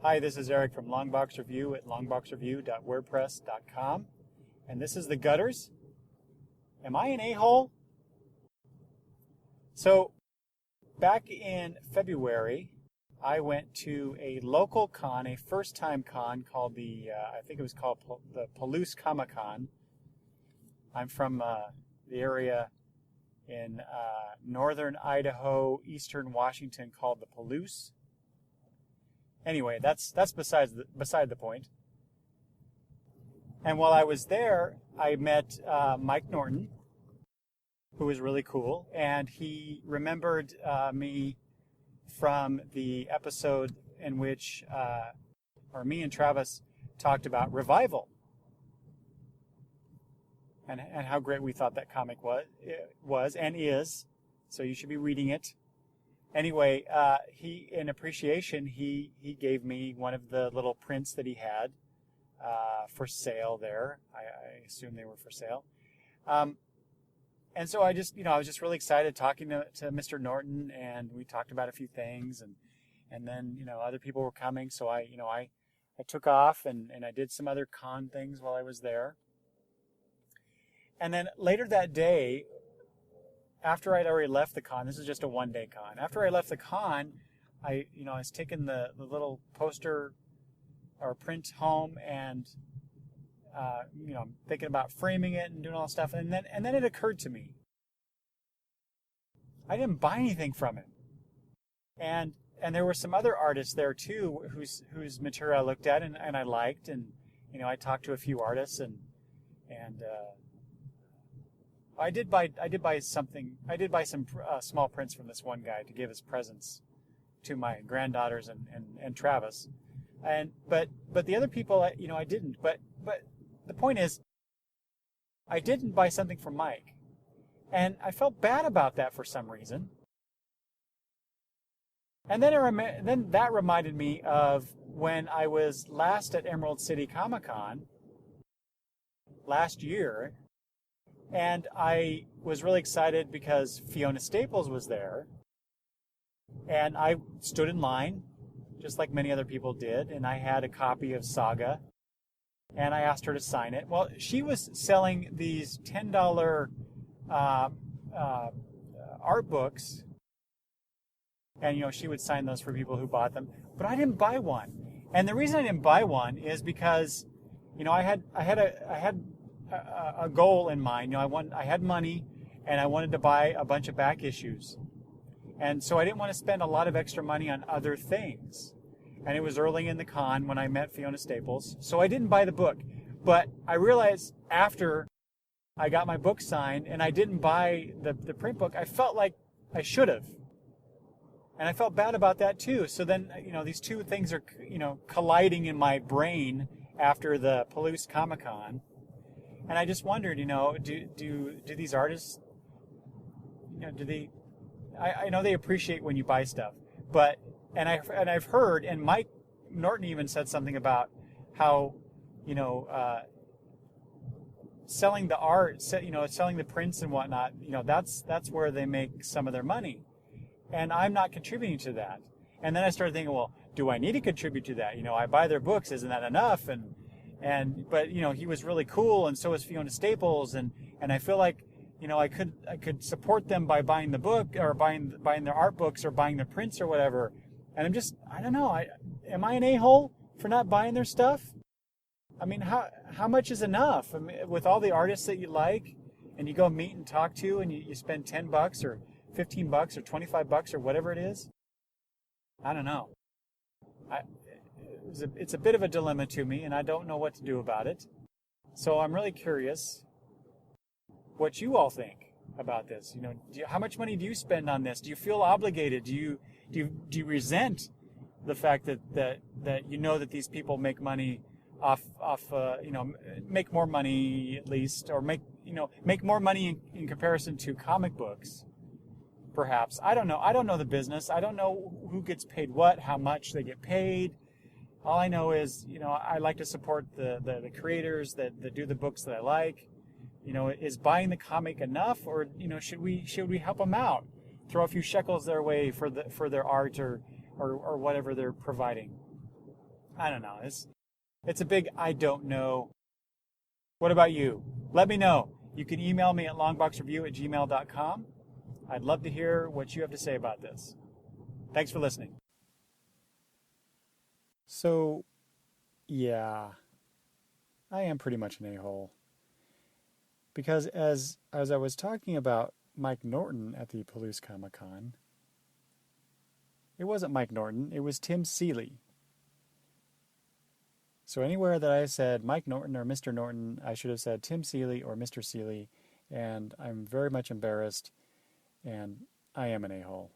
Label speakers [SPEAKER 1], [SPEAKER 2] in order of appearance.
[SPEAKER 1] Hi, this is Eric from Longbox Review at longboxreview.wordpress.com. And this is The Gutters. Am I an a-hole? So, back in February, I went to a local con, a first-time con called the Palouse Comic Con. I'm from the area in northern Idaho, eastern Washington called the Palouse. Anyway, that's beside the point. And while I was there, I met Mike Norton, who was really cool, and he remembered me from the episode in which, me and Travis talked about Revival, and how great we thought that comic was and is. So you should be reading it. Anyway, he, in appreciation, he gave me one of the little prints that he had for sale there. I assume they were for sale. And so I was just really excited talking to Mr. Norton, and we talked about a few things, and then, other people were coming, so I took off and I did some other con things while I was there. And then later that day, after I'd already left the con, this is just a one-day con. After I left the con, I was taking the little poster or print home, and thinking about framing it and doing all that stuff. And then it occurred to me, I didn't buy anything from it. And there were some other artists there too whose material I looked at and I liked, and I talked to a few artists and I did buy some small prints from this one guy to give as presents to my granddaughters and Travis, but the other people I didn't. But the point is, I didn't buy something from Mike, and I felt bad about that for some reason. And then that reminded me of when I was last at Emerald City Comic Con last year. And I was really excited because Fiona Staples was there. And I stood in line, just like many other people did, and I had a copy of Saga. And I asked her to sign it. Well, she was selling these $10 art books. And, she would sign those for people who bought them. But I didn't buy one. And the reason I didn't buy one is because, I had a goal in mind. I had money, and I wanted to buy a bunch of back issues, and so I didn't want to spend a lot of extra money on other things. And it was early in the con when I met Fiona Staples, so I didn't buy the book. But I realized after I got my book signed and I didn't buy the print book, I felt like I should have, and I felt bad about that too. So then these two things are colliding in my brain after the Palouse Comic Con. And I just wondered, do these artists, I know they appreciate when you buy stuff, but, and I've heard, and Mike Norton even said something about how, selling the art, selling the prints and whatnot, that's where they make some of their money. And I'm not contributing to that. And then I started thinking, well, do I need to contribute to that? I buy their books, isn't that enough? But he was really cool, and so was Fiona Staples, and I feel like I could support them by buying the book, or buying their art books, or buying their prints or whatever. And I don't know, am I an a-hole for not buying their stuff? I mean, how much is enough? I mean, with all the artists that you like, and you go meet and talk to, and you spend $10 or $15 or $25 or whatever it is. I don't know. It's a bit of a dilemma to me, and I don't know what to do about it. So I'm really curious what you all think about this. How much money do you spend on this? Do you feel obligated? Do you resent the fact that that these people make money off make more money at least, or make more money in comparison to comic books? Perhaps. I don't know. I don't know the business. I don't know who gets paid what, how much they get paid. All I know is, I like to support the creators that do the books that I like. Is buying the comic enough, or should we help them out? Throw a few shekels their way for their art or whatever they're providing. I don't know. It's a big I don't know. What about you? Let me know. You can email me at longboxreview@gmail.com. I'd love to hear what you have to say about this. Thanks for listening. So, yeah, I am pretty much an a-hole. Because as I was talking about Mike Norton at the Palouse Comic Con, it wasn't Mike Norton, it was Tim Seeley. So anywhere that I said Mike Norton or Mr. Norton, I should have said Tim Seeley or Mr. Seeley, and I'm very much embarrassed, and I am an a-hole.